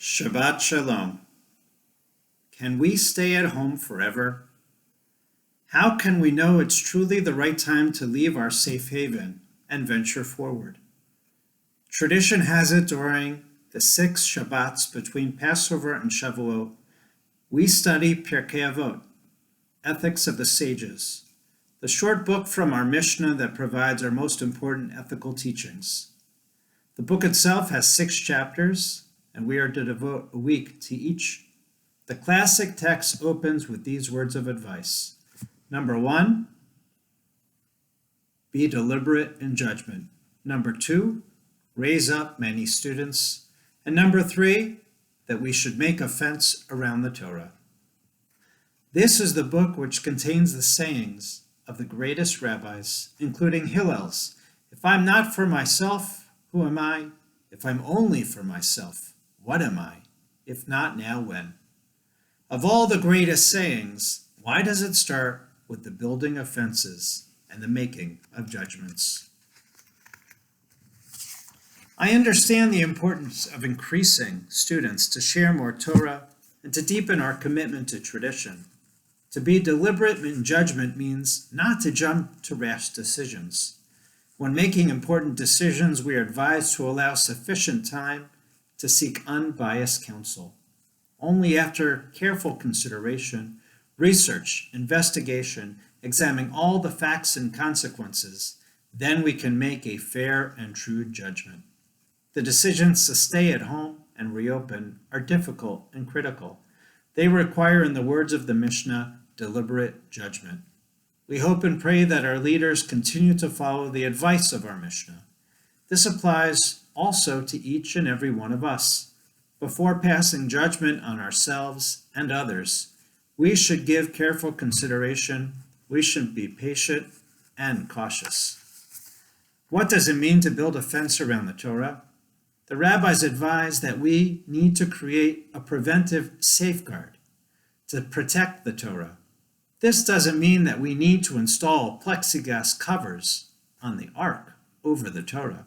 Shabbat Shalom. Can we stay at home forever? How can we know it's truly the right time to leave our safe haven and venture forward? Tradition has it during the 6 Shabbats between Passover and Shavuot, we study Pirkei Avot, Ethics of the Sages, the short book from our Mishnah that provides our most important ethical teachings. The book itself has 6 chapters, and we are to devote a week to each. The classic text opens with these words of advice. Number 1, be deliberate in judgment. Number 2, raise up many students. And number 3, that we should make a fence around the Torah. This is the book which contains the sayings of the greatest rabbis, including Hillel's, "If I'm not for myself, who am I? If I'm only for myself, what am I? If not now, when?" Of all the greatest sayings, why does it start with the building of fences and the making of judgments? I understand the importance of increasing students to share more Torah and to deepen our commitment to tradition. To be deliberate in judgment means not to jump to rash decisions. When making important decisions, we are advised to allow sufficient time to seek unbiased counsel. Only after careful consideration, research, investigation, examining all the facts and consequences, then we can make a fair and true judgment. The decisions to stay at home and reopen are difficult and critical. They require, in the words of the Mishnah, deliberate judgment. We hope and pray that our leaders continue to follow the advice of our Mishnah. This applies also to each and every one of us. Before passing judgment on ourselves and others, we should give careful consideration. We should be patient and cautious. What does it mean to build a fence around the Torah? The rabbis advise that we need to create a preventive safeguard to protect the Torah. This doesn't mean that we need to install plexiglass covers on the ark over the Torah.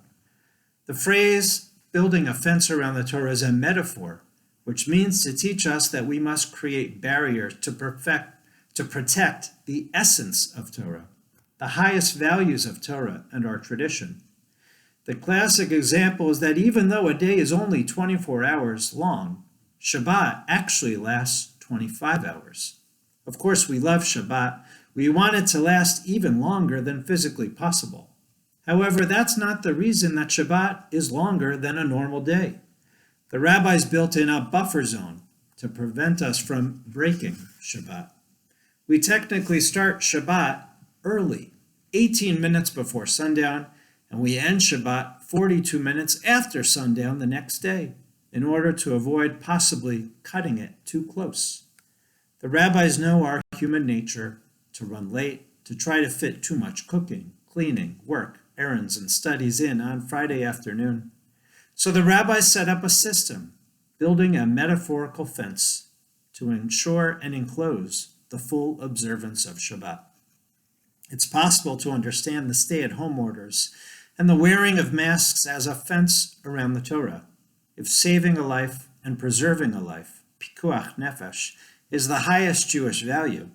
The phrase, building a fence around the Torah, is a metaphor, which means to teach us that we must create barriers to protect the essence of Torah, the highest values of Torah and our tradition. The classic example is that even though a day is only 24 hours long, Shabbat actually lasts 25 hours. Of course, we love Shabbat. We want it to last even longer than physically possible. However, that's not the reason that Shabbat is longer than a normal day. The rabbis built in a buffer zone to prevent us from breaking Shabbat. We technically start Shabbat early, 18 minutes before sundown, and we end Shabbat 42 minutes after sundown the next day, in order to avoid possibly cutting it too close. The rabbis know our human nature to run late, to try to fit too much cooking, cleaning, work, errands, and studies in on Friday afternoon. So the rabbis set up a system, building a metaphorical fence to ensure and enclose the full observance of Shabbat. It's possible to understand the stay-at-home orders and the wearing of masks as a fence around the Torah. If saving a life and preserving a life, pikuach nefesh, is the highest Jewish value,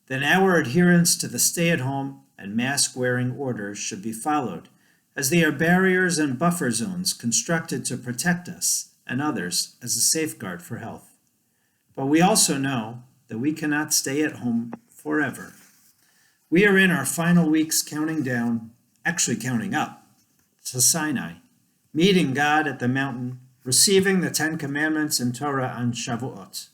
then our adherence to the stay-at-home and mask-wearing orders should be followed, as they are barriers and buffer zones constructed to protect us and others as a safeguard for health. But we also know that we cannot stay at home forever. We are in our final weeks counting up to Sinai, meeting God at the mountain, receiving the 10 Commandments and Torah on Shavuot.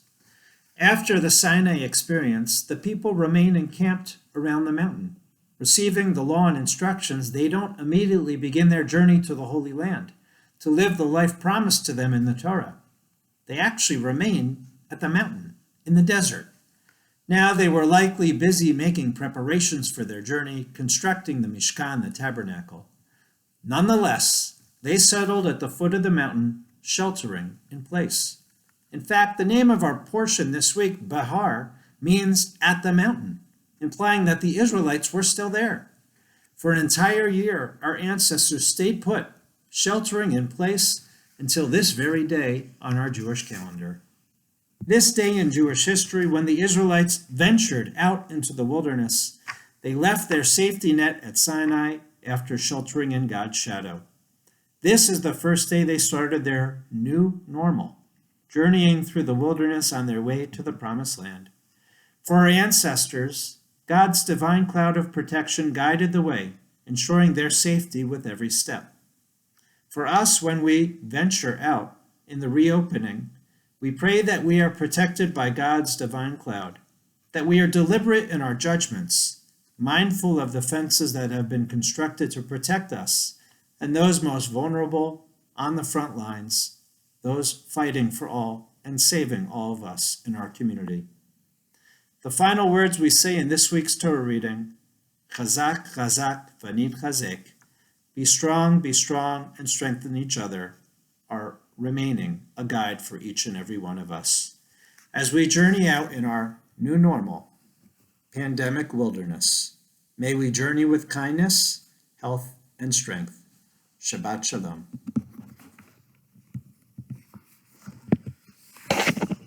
After the Sinai experience, the people remain encamped around the mountain. Receiving the law and instructions, they don't immediately begin their journey to the Holy Land to live the life promised to them in the Torah. They actually remain at the mountain, in the desert. Now they were likely busy making preparations for their journey, constructing the Mishkan, the tabernacle. Nonetheless, they settled at the foot of the mountain, sheltering in place. In fact, the name of our portion this week, Bahar, means at the mountain, implying that the Israelites were still there. For an entire year, our ancestors stayed put, sheltering in place until this very day on our Jewish calendar. This day in Jewish history, when the Israelites ventured out into the wilderness, they left their safety net at Sinai after sheltering in God's shadow. This is the first day they started their new normal, journeying through the wilderness on their way to the promised land. For our ancestors, God's divine cloud of protection guided the way, ensuring their safety with every step. For us, when we venture out in the reopening, we pray that we are protected by God's divine cloud, that we are deliberate in our judgments, mindful of the fences that have been constructed to protect us and those most vulnerable on the front lines, those fighting for all and saving all of us in our community. The final words we say in this week's Torah reading, Chazak, Chazak, Vanit Chazek, be strong, and strengthen each other, are remaining a guide for each and every one of us as we journey out in our new normal, pandemic wilderness. May we journey with kindness, health, and strength. Shabbat Shalom.